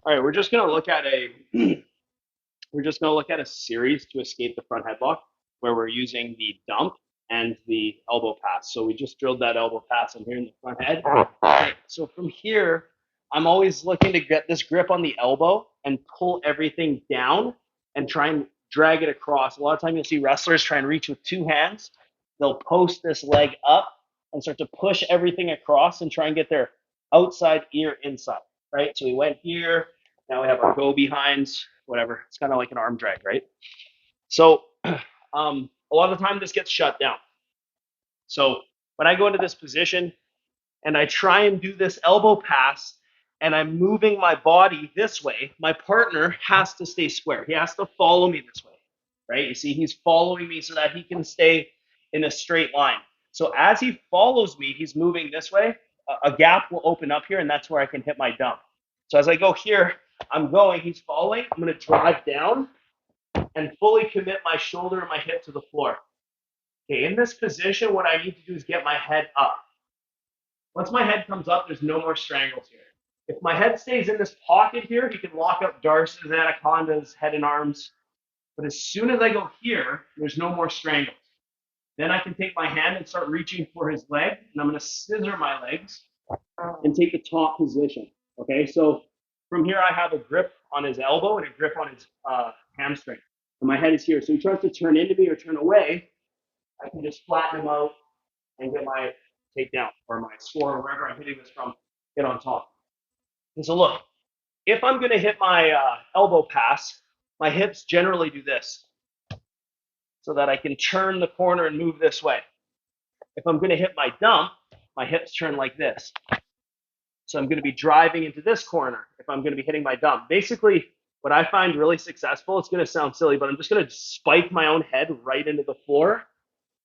All right, we're just gonna look at a we're just gonna look at a series to escape the front headlock where we're using the dump and the elbow pass. So we just drilled that elbow pass in here in the front head. Okay, so from here, I'm always looking to get this grip on the elbow and pull everything down and try and drag it across. A lot of time you'll see wrestlers try and reach with two hands. They'll post this leg up and start to push everything across and try and get their outside ear inside, right? So we went here, now we have our go behinds, whatever. It's kind of like an arm drag, right? So a lot of the time this gets shut down. So when I go into this position and I try and do this elbow pass and I'm moving my body this way, my partner has to stay square. He has to follow me this way, right? You see, he's following me so that he can stay in a straight line. So as he follows me, he's moving this way, a gap will open up here, and that's where I can hit my dump. So as I go here, I'm going, he's following, I'm gonna drive down and fully commit my shoulder and my hip to the floor. Okay, in this position, what I need to do is get my head up. Once my head comes up, there's no more strangles here. If my head stays in this pocket here, you can lock up Darce's, Anaconda's, head and arms. But as soon as I go here, there's no more strangles. Then I can take my hand and start reaching for his leg, and I'm going to scissor my legs and take the top position. Okay, so from here I have a grip on his elbow and a grip on his hamstring. And my head is here. So he tries to turn into me or turn away, I can just flatten him out and get my takedown or my score or wherever I'm hitting this from, get on top. And so look, if I'm going to hit my elbow pass, my hips generally do this so that I can turn the corner and move this way. If I'm going to hit my dump, my hips turn like this. So I'm going to be driving into this corner if I'm going to be hitting my dump. Basically, what I find really successful, it's going to sound silly, but I'm just going to spike my own head right into the floor,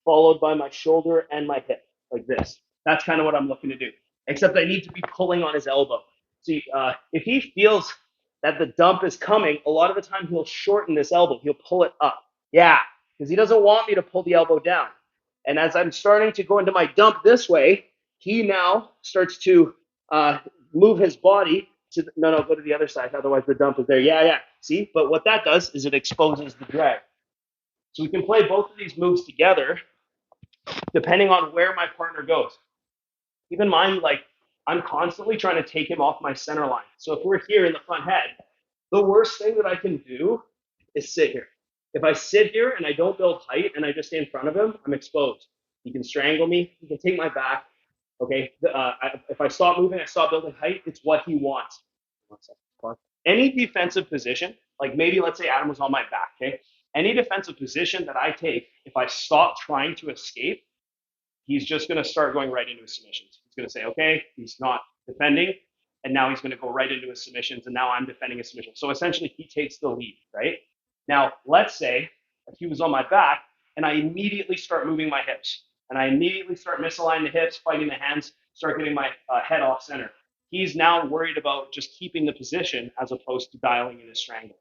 followed by my shoulder and my hip, like this. That's kind of what I'm looking to do, except I need to be pulling on his elbow. See, if he feels that the dump is coming, a lot of the time he'll shorten this elbow. He'll pull it up. Yeah, because he doesn't want me to pull the elbow down. And as I'm starting to go into my dump this way, he now starts to move his body to no, go to the other side. Otherwise, the dump is there. Yeah. See, but what that does is it exposes the drag. So we can play both of these moves together, depending on where my partner goes. Keep in mind, like I'm constantly trying to take him off my center line. So if we're here in the front head, the worst thing that I can do is sit here. If I sit here and I don't build height and I just stay in front of him, I'm exposed. He can strangle me. He can take my back. Okay. If I stop moving, I stop building height. It's what he wants. Any defensive position, like maybe let's say Adam was on my back. Okay. Any defensive position that I take, if I stop trying to escape, he's just going to start going right into his submissions. He's going to say, okay, he's not defending, and now he's going to go right into his submissions, and now I'm defending his submission. So essentially, he takes the lead, right? Now, let's say if he was on my back, and I immediately start moving my hips, and I immediately start misaligning the hips, fighting the hands, start getting my head off center. He's now worried about just keeping the position as opposed to dialing in his strangle.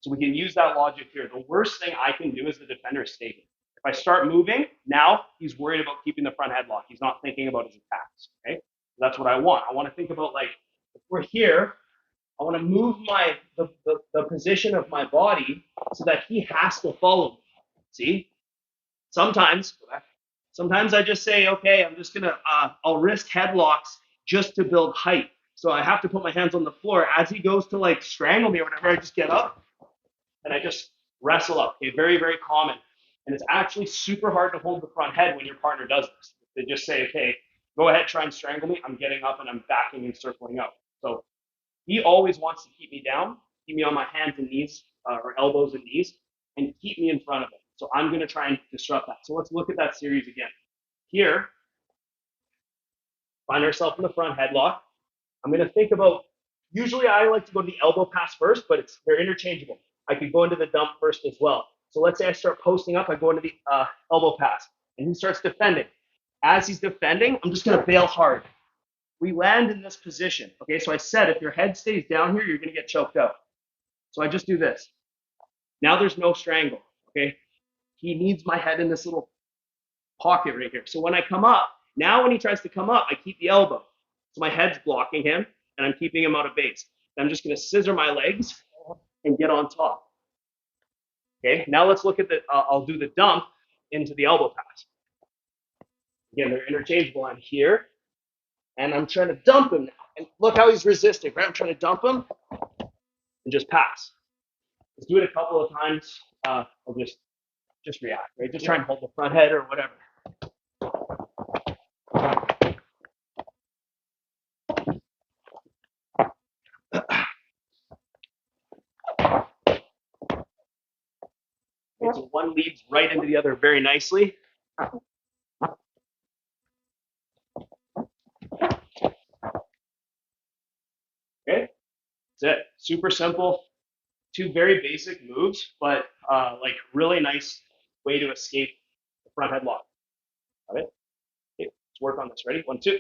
So we can use that logic here. The worst thing I can do as the defender is stay here. If I start moving, now he's worried about keeping the front headlock. He's not thinking about his attacks. Okay, so that's what I want. I want to think about like if we're here, I want to move the position of my body so that he has to follow me. See, sometimes I just say, okay, I'm just gonna I'll risk headlocks just to build height. So I have to put my hands on the floor as he goes to like strangle me or whatever. I just get up and I just wrestle up. Okay, very, very common. And it's actually super hard to hold the front head when your partner does this. They just say, okay, go ahead, try and strangle me. I'm getting up and I'm backing and circling out. So he always wants to keep me down, keep me on my hands and knees, or elbows and knees, and keep me in front of him. So I'm going to try and disrupt that. So let's look at that series again. Here, find ourselves in the front headlock. I'm going to think about, usually I like to go to the elbow pass first, but they're interchangeable. I could go into the dump first as well. So let's say I start posting up, I go into the elbow pass, and he starts defending. As he's defending, I'm just going to bail hard. We land in this position. Okay, so I said if your head stays down here, you're going to get choked out. So I just do this. Now there's no strangle. Okay, he needs my head in this little pocket right here. So when I come up, now when he tries to come up, I keep the elbow. So my head's blocking him, and I'm keeping him out of base. I'm just going to scissor my legs and get on top. Okay, now let's look at the, I'll do the dump into the elbow pass. Again, they're interchangeable. I'm here, and I'm trying to dump him now. And look how he's resisting, right? I'm trying to dump him and just pass. Let's do it a couple of times. I'll just react, right? Just try and hold the front head or whatever. Okay, so one leads right into the other very nicely. Okay, that's it. Super simple. Two very basic moves, but like really nice way to escape the front headlock. Got it? Okay, let's work on this. Ready? 1, 2.